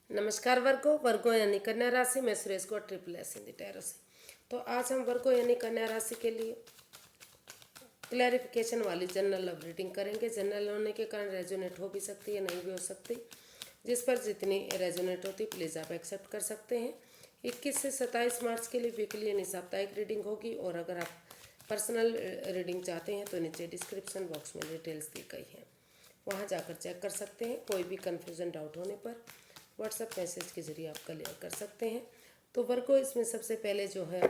नमस्कार वर्गो यानी कन्या राशि में सुरेश को ट्रिपल एस हिंदी टैरो से। तो आज हम वर्गो यानी कन्या राशि के लिए क्लैरिफिकेशन वाली जनरल लव रीडिंग करेंगे। जनरल होने के कारण रेजोनेट हो भी सकती है, नहीं भी हो सकती। जिस पर जितनी रेजोनेट होती प्लीज़ आप एक्सेप्ट कर सकते हैं। 21 से 27 मार्च के लिए वीकली यानी साप्ताहिक रीडिंग होगी। और अगर आप पर्सनल रीडिंग चाहते हैं तो नीचे डिस्क्रिप्शन बॉक्स में डिटेल्स दी गई हैं, वहाँ जाकर चेक कर सकते हैं। कोई भी कन्फ्यूज़न डाउट होने पर व्हाट्सएप मैसेज के ज़रिए आप क्लियर कर सकते हैं। तो वर्गो इसमें सबसे पहले जो है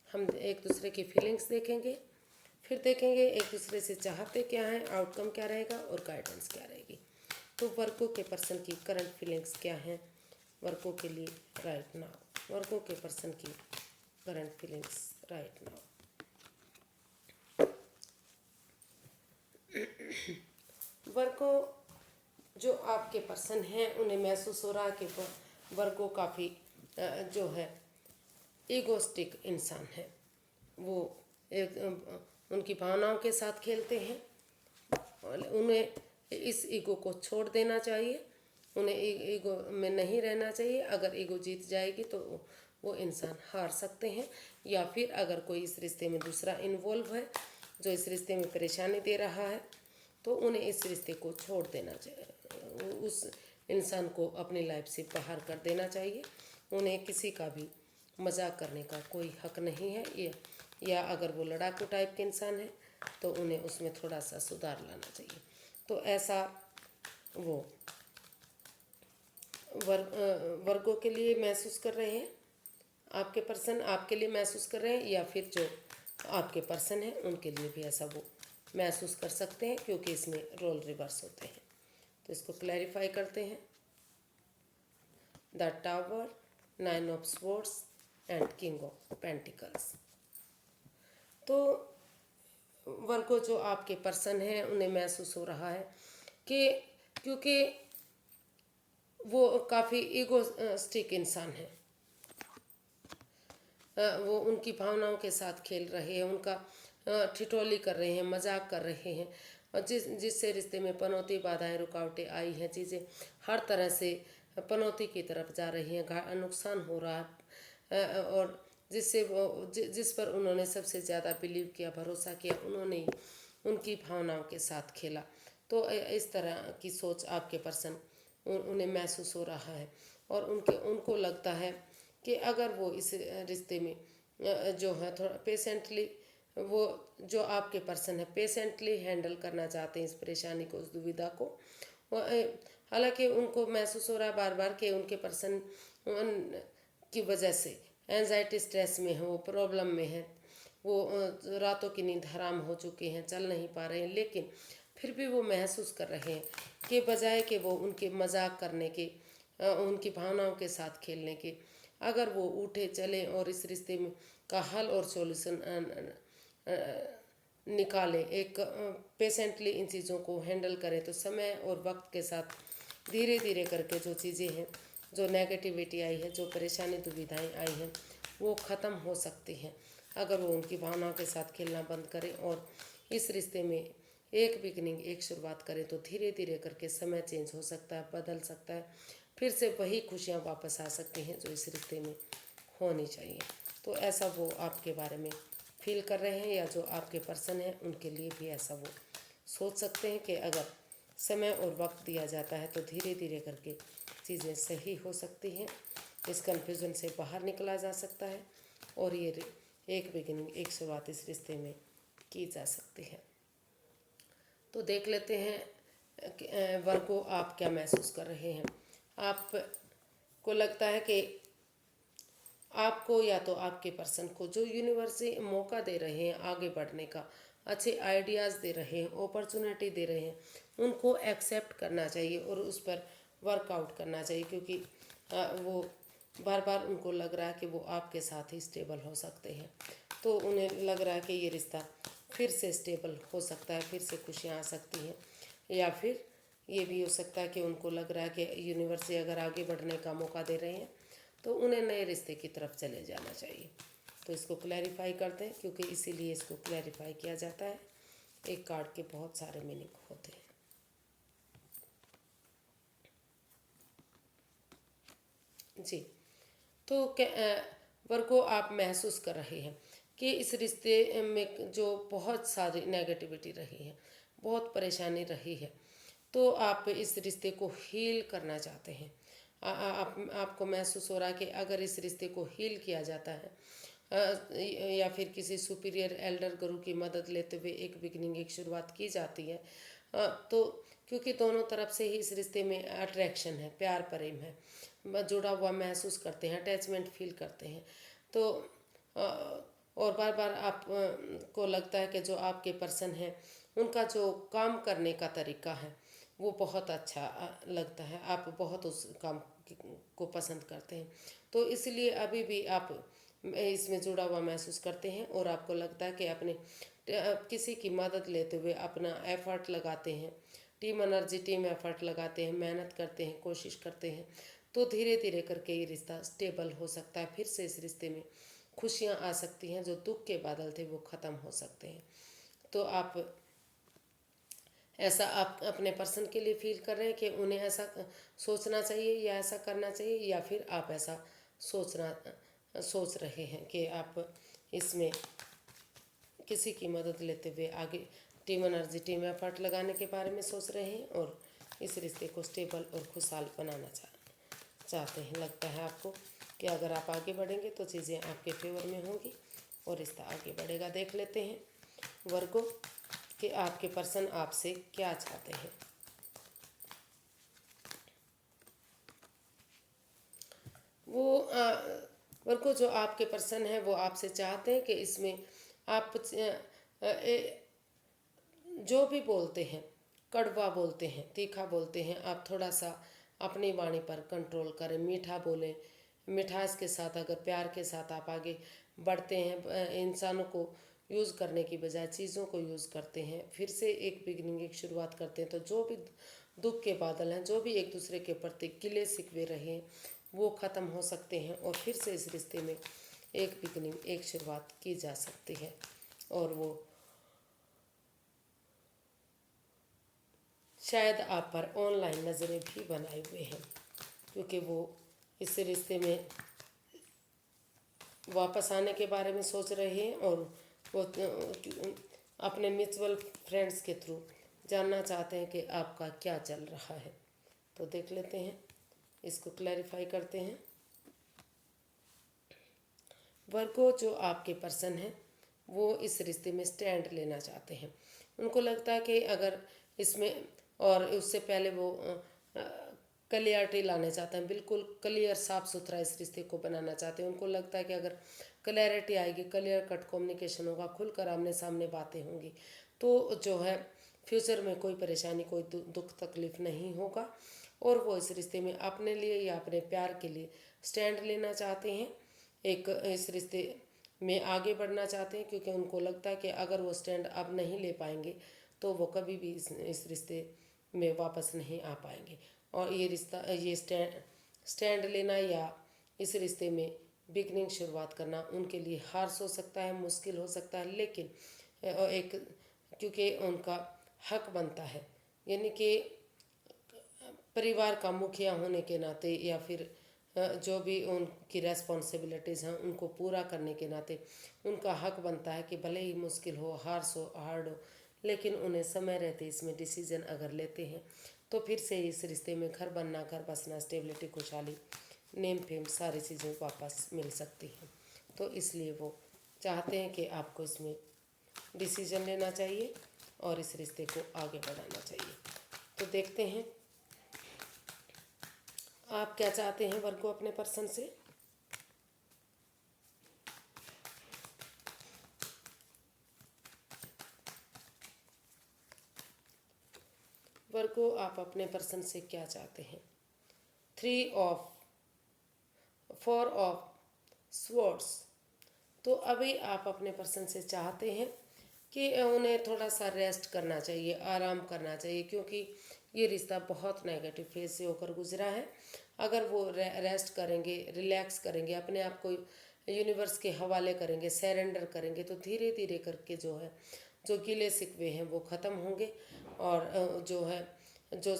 हम एक दूसरे की फीलिंग्स देखेंगे, फिर देखेंगे एक दूसरे से चाहते क्या हैं, आउटकम क्या रहेगा और गाइडेंस क्या रहेगी। तो वर्गो के पर्सन की करंट फीलिंग्स क्या हैं वर्गो के लिए राइट नाउ। वर्गो के पर्सन की करंट फीलिंग्स राइट नाउ। वर्गो जो आपके पर्सन हैं उन्हें महसूस हो रहा है कि वर्गो काफ़ी जो है ईगोस्टिक इंसान है। वो एक उनकी भावनाओं के साथ खेलते हैं और उन्हें इस ईगो को छोड़ देना चाहिए। उन्हें ईगो में नहीं रहना चाहिए। अगर ईगो जीत जाएगी तो वो इंसान हार सकते हैं, या फिर अगर कोई इस रिश्ते में दूसरा इन्वॉल्व है जो इस रिश्ते में परेशानी दे रहा है तो उन्हें इस रिश्ते को छोड़ देना चाहिए। उस इंसान को अपनी लाइफ से बाहर कर देना चाहिए। उन्हें किसी का भी मजाक करने का कोई हक नहीं है, या अगर वो लड़ाकू टाइप के इंसान है तो उन्हें उसमें थोड़ा सा सुधार लाना चाहिए। तो ऐसा वो वर्गों के लिए महसूस कर रहे हैं, आपके पर्सन आपके लिए महसूस कर रहे हैं, या फिर जो आपके पर्सन हैं उनके लिए भी ऐसा वो महसूस कर सकते हैं, क्योंकि इसमें रोल रिवर्स होते हैं। तो इसको क्लैरिफाई करते हैं। The tower, 9 of swords and king of pentacles. तो वर्गो जो आपके पर्सन हैं उन्हें महसूस हो रहा है कि क्योंकि वो काफ़ी ईगोस्टिक इंसान है, वो उनकी भावनाओं के साथ खेल रहे हैं, उनका ठिठोली कर रहे हैं, मजाक कर रहे हैं, और जिससे रिश्ते में पनौती, बाधाएं, रुकावटें आई हैं, चीज़ें हर तरह से पनौती की तरफ जा रही हैं, नुकसान हो रहा है। और जिससे वो जिस पर उन्होंने सबसे ज़्यादा बिलीव किया, भरोसा किया, उन्होंने ही उनकी भावनाओं के साथ खेला। तो इस तरह की सोच आपके पर्सन उन्हें महसूस हो रहा है। और उनको लगता है कि अगर वो इस रिश्ते में जो है थोड़ा पेशेंटली, वो जो आपके पर्सन है पेशेंटली हैंडल करना चाहते हैं इस परेशानी को, उस दुविधा को। हालांकि उनको महसूस हो रहा है बार बार कि उनके पर्सन की वजह से एंजाइटी स्ट्रेस में है, वो प्रॉब्लम में है, वो रातों की नींद हराम हो चुके हैं, चल नहीं पा रहे हैं। लेकिन फिर भी वो महसूस कर रहे हैं कि बजाय कि वो उनके मजाक करने के, उनकी भावनाओं के साथ खेलने के, अगर वो उठे चले और इस रिश्ते में का हल और सॉल्यूशन निकालें, एक पेशेंटली इन चीज़ों को हैंडल करें, तो समय और वक्त के साथ धीरे धीरे करके जो चीज़ें हैं, जो नेगेटिविटी आई है, जो परेशानी दुविधाएं आई हैं, वो ख़त्म हो सकती हैं। अगर वो उनकी भावनाओं के साथ खेलना बंद करें और इस रिश्ते में एक बिगनिंग, एक शुरुआत करें, तो धीरे धीरे करके समय चेंज हो सकता है, बदल सकता है, फिर से वही खुशियाँ वापस आ सकती हैं जो इस रिश्ते में होनी चाहिए। तो ऐसा वो आपके बारे में फील कर रहे हैं, या जो आपके पर्सन हैं उनके लिए भी ऐसा वो सोच सकते हैं कि अगर समय और वक्त दिया जाता है तो धीरे धीरे करके चीज़ें सही हो सकती हैं, इस कन्फ्यूज़न से बाहर निकला जा सकता है, और ये एक बिगिनिंग, एक शुरुआत इस रिश्ते में की जा सकती है। तो देख लेते हैं वर्गो आप क्या महसूस कर रहे हैं। आपको लगता है कि आपको या तो आपके पर्सन को जो यूनिवर्स से मौका दे रहे हैं आगे बढ़ने का, अच्छे आइडियाज़ दे रहे हैं, अपॉर्चुनिटी दे रहे हैं, उनको एक्सेप्ट करना चाहिए और उस पर वर्कआउट करना चाहिए, क्योंकि वो बार बार उनको लग रहा है कि वो आपके साथ ही स्टेबल हो सकते हैं। तो उन्हें लग रहा है कि ये रिश्ता फिर से स्टेबल हो सकता है, फिर से खुशियाँ आ सकती हैं, या फिर ये भी हो सकता है कि उनको लग रहा है कि यूनिवर्स से अगर आगे बढ़ने का मौका दे रहे हैं तो उन्हें नए रिश्ते की तरफ चले जाना चाहिए। तो इसको क्लैरिफाई करते हैं, क्योंकि इसीलिए इसको क्लैरिफाई किया जाता है। एक कार्ड के बहुत सारे मीनिंग होते हैं। जी। तो वर्गो, आप महसूस कर रहे हैं कि इस रिश्ते में जो बहुत सारी नेगेटिविटी रही है, बहुत परेशानी रही है, तो आप इस रिश्ते को हील करना चाहते हैं। आपको महसूस हो रहा है कि अगर इस रिश्ते को हील किया जाता है, या फिर किसी सुपीरियर एल्डर गुरु की मदद लेते हुए एक बिगनिंग, एक शुरुआत की जाती है, तो क्योंकि दोनों तरफ से ही इस रिश्ते में अट्रैक्शन है, प्यार प्रेम है, जुड़ा हुआ महसूस करते हैं, अटैचमेंट फील करते हैं। तो और बार बार आप को लगता है कि जो आपके पर्सन हैं उनका जो काम करने का तरीका है वो बहुत अच्छा लगता है, आप बहुत उस काम को पसंद करते हैं। तो इसलिए अभी भी आप इसमें जुड़ा हुआ महसूस करते हैं और आपको लगता है कि अपने किसी की मदद लेते हुए अपना एफर्ट लगाते हैं, टीम एनर्जी, टीम एफर्ट लगाते हैं, मेहनत करते हैं, कोशिश करते हैं, तो धीरे धीरे करके ये रिश्ता स्टेबल हो सकता है। फिर से इस रिश्ते में खुशियाँ आ सकती हैं, जो दुख के बादल थे वो ख़त्म हो सकते हैं। तो आप ऐसा आप अपने पर्सन के लिए फील कर रहे हैं कि उन्हें ऐसा सोचना चाहिए या ऐसा करना चाहिए, या फिर आप ऐसा सोच रहे हैं कि आप इसमें किसी की मदद लेते हुए आगे टीम एनर्जी, टीम एफर्ट लगाने के बारे में सोच रहे हैं और इस रिश्ते को स्टेबल और खुशहाल बनाना चाहते हैं। लगता है आपको कि अगर आप आगे बढ़ेंगे तो चीज़ें आपके फेवर में होंगी और रिश्ता आगे बढ़ेगा। देख लेते हैं वर्गो कि आपके पर्सन आपसे क्या चाहते हैं। वो वर्गो, जो आपके पर्सन है वो आपसे चाहते हैं कि इसमें आप जो भी बोलते हैं, कड़वा बोलते हैं, तीखा बोलते हैं, आप थोड़ा सा अपनी वाणी पर कंट्रोल करें, मीठा बोलें। मिठास के साथ, अगर प्यार के साथ आप आगे बढ़ते हैं, इंसानों को यूज़ करने की बजाय चीज़ों को यूज़ करते हैं, फिर से एक बिगनिंग, एक शुरुआत करते हैं, तो जो भी दुख के बादल हैं, जो भी एक दूसरे के प्रति गिले शिकवे रहे हैं, वो ख़त्म हो सकते हैं और फिर से इस रिश्ते में एक बिगनिंग, एक शुरुआत की जा सकती है। और वो शायद आप पर ऑनलाइन नज़रें भी बनाए हुए हैं, क्योंकि वो इस रिश्ते में वापस आने के बारे में सोच रहे हैं और वो अपने म्यूचुअल फ्रेंड्स के थ्रू जानना चाहते हैं कि आपका क्या चल रहा है। तो देख लेते हैं, इसको क्लैरिफाई करते हैं। वर्गो, जो आपके पर्सन हैं वो इस रिश्ते में स्टैंड लेना चाहते हैं। उनको लगता है कि अगर इसमें, और उससे पहले वो क्लियरिटी लाना चाहते हैं, बिल्कुल क्लियर, साफ सुथरा इस रिश्ते को बनाना चाहते हैं। उनको लगता है कि अगर क्लैरिटी आएगी, क्लियर कट कम्युनिकेशन होगा, खुलकर आमने सामने बातें होंगी, तो जो है फ्यूचर में कोई परेशानी, कोई दुख तकलीफ नहीं होगा। और वो इस रिश्ते में अपने लिए या अपने प्यार के लिए स्टैंड लेना चाहते हैं, एक इस रिश्ते में आगे बढ़ना चाहते हैं, क्योंकि उनको लगता है कि अगर वो स्टैंड अब नहीं ले पाएंगे तो वो कभी भी इस रिश्ते में वापस नहीं आ पाएंगे। और ये रिश्ता, ये स्टैंड लेना या इस रिश्ते में बिगनिंग, शुरुआत करना उनके लिए हार्श हो सकता है, मुश्किल हो सकता है, लेकिन एक, क्योंकि उनका हक बनता है, यानी कि परिवार का मुखिया होने के नाते, या फिर जो भी उनकी रेस्पॉन्सिबिलिटीज़ हैं उनको पूरा करने के नाते उनका हक बनता है कि भले ही मुश्किल हो, हार्ड हो, लेकिन उन्हें समय रहते इसमें डिसीजन अगर लेते हैं तो फिर से इस रिश्ते में घर बनना, घर बसना, स्टेबिलिटी, खुशहाली, नेम फेम, सारी चीज़ें वापस मिल सकती हैं। तो इसलिए वो चाहते हैं कि आपको इसमें डिसीजन लेना चाहिए और इस रिश्ते को आगे बढ़ाना चाहिए। तो देखते हैं आप क्या चाहते हैं वर्गो अपने पर्सन से। वर्गो, आप अपने पर्सन से क्या चाहते हैं। 4 ऑफ स्वॉर्ड्स। तो अभी आप अपने पर्सन से चाहते हैं कि उन्हें थोड़ा सा रेस्ट करना चाहिए, आराम करना चाहिए, क्योंकि ये रिश्ता बहुत नेगेटिव फेज से होकर गुजरा है। अगर वो रेस्ट करेंगे, रिलैक्स करेंगे, अपने आप को यूनिवर्स के हवाले करेंगे, सरेंडर करेंगे, तो धीरे धीरे करके जो है, जो गिले शिकवे हैं वो ख़त्म होंगे। और जो है, जो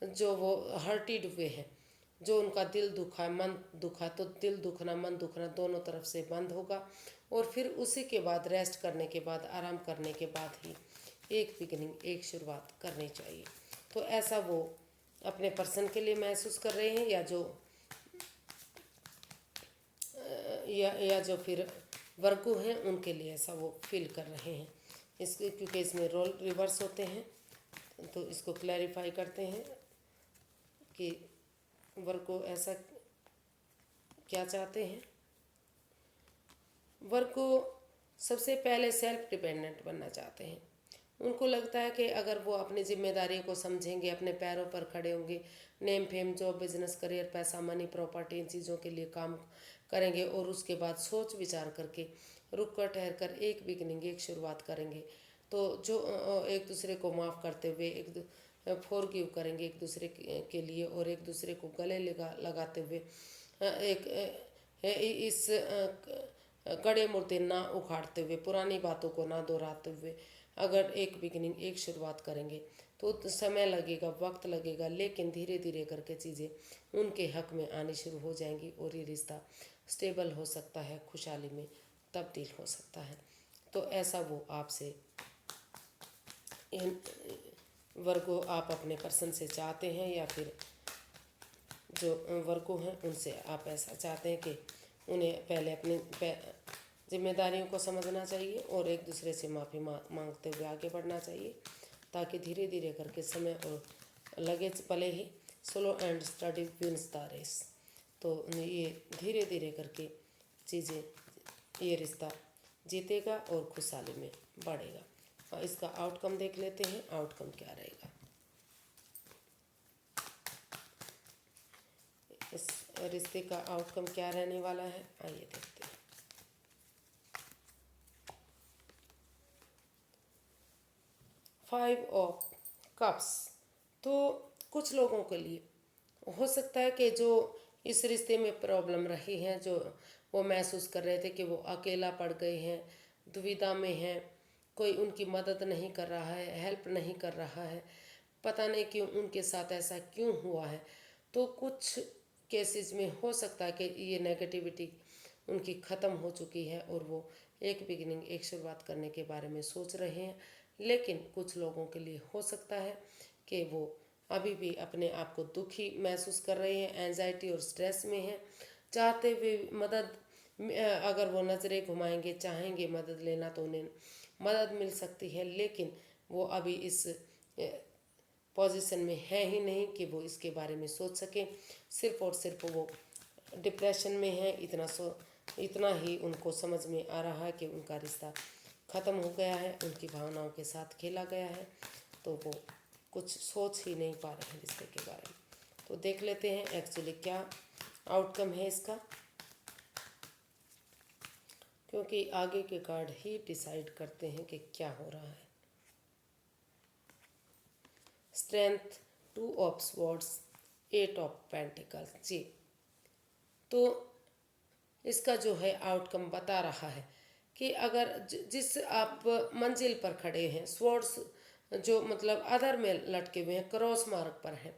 जो वो हर्टिड हुए हैं जो उनका दिल दुखा, मन दुखा, तो दिल दुखना, मन दुखना दोनों तरफ से बंद होगा। और फिर उसी के बाद रेस्ट करने के बाद, आराम करने के बाद ही एक बिगिनिंग, एक शुरुआत करनी चाहिए। तो ऐसा वो अपने पर्सन के लिए महसूस कर रहे हैं, या जो फिर वर्गो हैं उनके लिए ऐसा वो फील कर रहे हैं। इसके क्योंकि इसमें रोल रिवर्स होते हैं, तो इसको क्लैरिफाई करते हैं कि वर्गो ऐसा क्या चाहते हैं। वर्गो सबसे पहले सेल्फ डिपेंडेंट बनना चाहते हैं। उनको लगता है कि अगर वो अपनी जिम्मेदारी को समझेंगे, अपने पैरों पर खड़े होंगे, name fame, job, business, career, पैसा, मनी, प्रॉपर्टी, इन चीज़ों के लिए काम करेंगे और उसके बाद सोच विचार करके, रुक कर ठहर कर एक बिगनिंग, एक शुरुआत करेंगे, तो जो एक दूसरे को माफ़ करते हुए, फॉरगिव करेंगे एक दूसरे के लिए, और एक दूसरे को गले लगाते हुए, एक इस कड़े मुर्दे ना उखाड़ते हुए, पुरानी बातों को ना दोहराते हुए अगर एक बिगिनिंग, एक शुरुआत करेंगे तो समय लगेगा, वक्त लगेगा, लेकिन धीरे धीरे करके चीज़ें उनके हक में आनी शुरू हो जाएंगी और ये रिश्ता स्टेबल हो सकता है, खुशहाली में तब्दील हो सकता है। तो ऐसा वो आपसे, इन वर्गो आप अपने पर्सन से चाहते हैं, या फिर जो वर्गो हैं उनसे आप ऐसा चाहते हैं कि उन्हें पहले अपनी जिम्मेदारियों को समझना चाहिए और एक दूसरे से माफ़ी मांगते हुए आगे बढ़ना चाहिए, ताकि धीरे धीरे करके समय और लगे भले ही slow and steady wins the race. तो ये धीरे धीरे करके चीज़ें, ये रिश्ता जीतेगा और खुशहाली में बढ़ेगा। और इसका आउटकम देख लेते हैं, आउटकम क्या रहेगा। इस रिश्ते का आउटकम क्या रहने वाला है, आइए देखते हैं। 5 ऑफ कप्स। तो कुछ लोगों के लिए हो सकता है कि जो इस रिश्ते में प्रॉब्लम रही है, जो वो महसूस कर रहे थे कि वो अकेला पड़ गए हैं, दुविधा में हैं, कोई उनकी मदद नहीं कर रहा है, हेल्प नहीं कर रहा है, पता नहीं क्यों उनके साथ ऐसा क्यों हुआ है। तो कुछ केसेस में हो सकता है कि ये नेगेटिविटी उनकी ख़त्म हो चुकी है और वो एक बिगिनिंग, एक शुरुआत करने के बारे में सोच रहे हैं। लेकिन कुछ लोगों के लिए हो सकता है कि वो अभी भी अपने आप को दुखी महसूस कर रहे हैं, एंजाइटी और स्ट्रेस में हैं, चाहते हुए मदद, अगर वो नज़रें घुमाएंगे, चाहेंगे मदद लेना तो उन्हें मदद मिल सकती है, लेकिन वो अभी इस पोजीशन में है ही नहीं कि वो इसके बारे में सोच सकें। सिर्फ और सिर्फ वो डिप्रेशन में है, इतना ही उनको समझ में आ रहा है कि उनका रिश्ता ख़त्म हो गया है, उनकी भावनाओं के साथ खेला गया है, तो वो कुछ सोच ही नहीं पा रहे हैं रिश्ते के बारे में। तो देख लेते हैं एक्चुअली क्या आउटकम है इसका, क्योंकि आगे के कार्ड ही डिसाइड करते हैं कि क्या हो रहा है। Strength, 2 of swords, 8 of pentacles. जी, तो इसका जो है आउटकम बता रहा है कि अगर जिस आप मंजिल पर खड़े हैं, स्वॉर्ड्स जो मतलब अधर में लटके हुए हैं, क्रॉस मार्ग पर हैं,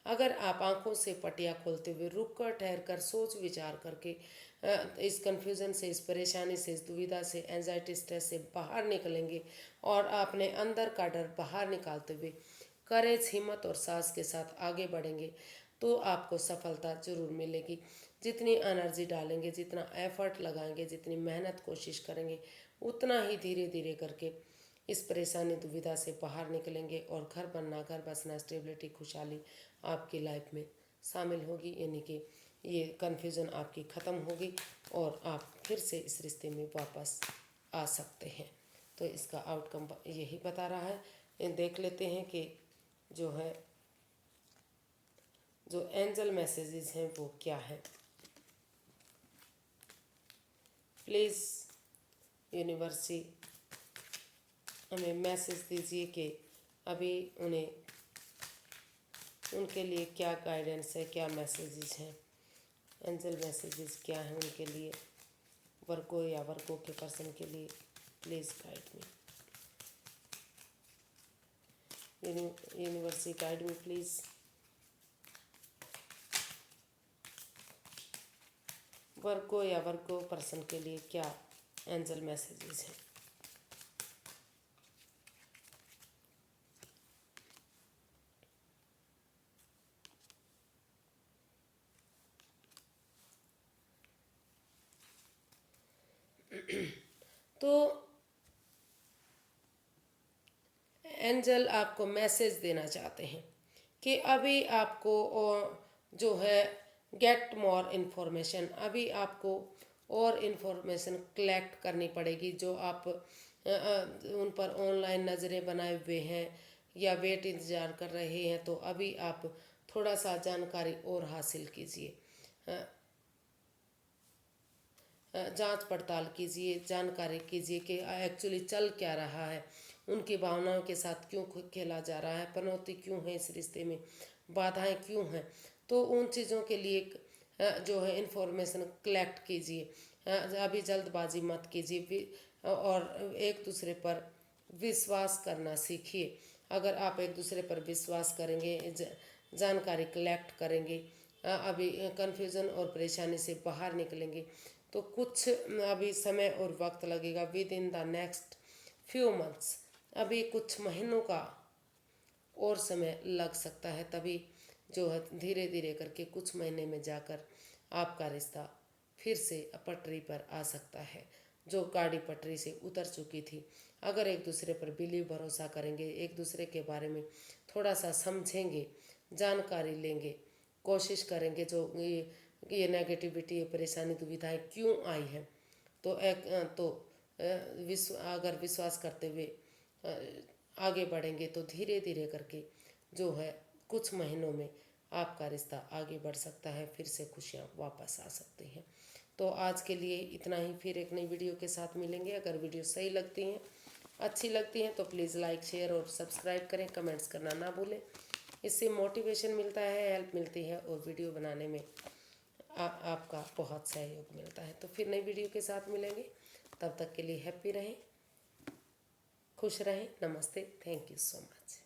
अगर आप आंखों से पटिया खोलते हुए रुक कर ठहर कर सोच विचार करके इस कन्फ्यूज़न से, इस परेशानी से, इस दुविधा से, एंजाइटी, स्ट्रेस से बाहर निकलेंगे और अपने अंदर का डर बाहर निकालते हुए करेज, हिम्मत और साहस के साथ आगे बढ़ेंगे, तो आपको सफलता जरूर मिलेगी। जितनी एनर्जी डालेंगे, जितना एफर्ट लगाएंगे, जितनी मेहनत कोशिश करेंगे, उतना ही धीरे धीरे करके इस परेशानी, दुविधा से बाहर निकलेंगे और घर बनना, घर बसना, स्टेबिलिटी, खुशहाली आपकी लाइफ में शामिल होगी। यानी कि ये कन्फ्यूज़न आपकी ख़त्म होगी और आप फिर से इस रिश्ते में वापस आ सकते हैं। तो इसका आउटकम यही बता रहा है। देख लेते हैं कि जो है, जो एंजल मैसेजेस हैं वो क्या है। प्लीज़ यूनिवर्सिटी हमें मैसेज दीजिए कि अभी उन्हें, उनके लिए क्या गाइडेंस है, क्या मैसेजेस हैं, एंजल मैसेजेस क्या हैं उनके लिए, वर्गो या वर्गो के पर्सन के लिए। Please guide me university, guide me please. Virgo या वर्गो पर्सन के लिए क्या एंजल मैसेजेस हैं। तो एंजल आपको मैसेज देना चाहते हैं कि अभी आपको जो है गेट मोर इन्फॉर्मेशन, अभी आपको और इन्फॉर्मेशन कलेक्ट करनी पड़ेगी। जो आप उन पर ऑनलाइन नज़रें बनाए हुए हैं या वेट इंतज़ार कर रहे हैं, तो अभी आप थोड़ा सा जानकारी और हासिल कीजिए, जांच पड़ताल कीजिए, जानकारी कीजिए कि एक्चुअली चल क्या रहा है, उनकी भावनाओं के साथ क्यों खेला जा रहा है, पनौती क्यों है इस रिश्ते में, बाधाएं क्यों हैं। तो उन चीज़ों के लिए जो है इन्फॉर्मेशन कलेक्ट कीजिए, अभी जल्दबाजी मत कीजिए और एक दूसरे पर विश्वास करना सीखिए। अगर आप एक दूसरे पर विश्वास करेंगे, जानकारी कलेक्ट करेंगे, अभी कन्फ्यूज़न और परेशानी से बाहर निकलेंगे, तो कुछ अभी समय और वक्त लगेगा। With in the next few months, अभी कुछ महीनों का और समय लग सकता है, तभी जो है धीरे धीरे करके कुछ महीने में जाकर आपका रिश्ता फिर से पटरी पर आ सकता है। जो गाड़ी पटरी से उतर चुकी थी, अगर एक दूसरे पर बिलीव भरोसा करेंगे, एक दूसरे के बारे में थोड़ा सा समझेंगे, जानकारी लेंगे, कोशिश करेंगे जो ये नेगेटिविटी, ये परेशानी, दुविधाएं क्यों आई हैं, तो अगर विश्वास करते हुए आगे बढ़ेंगे तो धीरे धीरे करके जो है कुछ महीनों में आपका रिश्ता आगे बढ़ सकता है, फिर से खुशियाँ वापस आ सकती हैं। तो आज के लिए इतना ही, फिर एक नई वीडियो के साथ मिलेंगे। अगर वीडियो सही लगती हैं, अच्छी लगती हैं, तो प्लीज़ लाइक, शेयर और सब्सक्राइब करें, कमेंट्स करना ना भूलें। इससे मोटिवेशन मिलता है, हेल्प मिलती है और वीडियो बनाने में आपका बहुत सहयोग मिलता है। तो फिर नई वीडियो के साथ मिलेंगे, तब तक के लिए हैप्पी रहें, खुश रहें। नमस्ते, थैंक यू सो मच।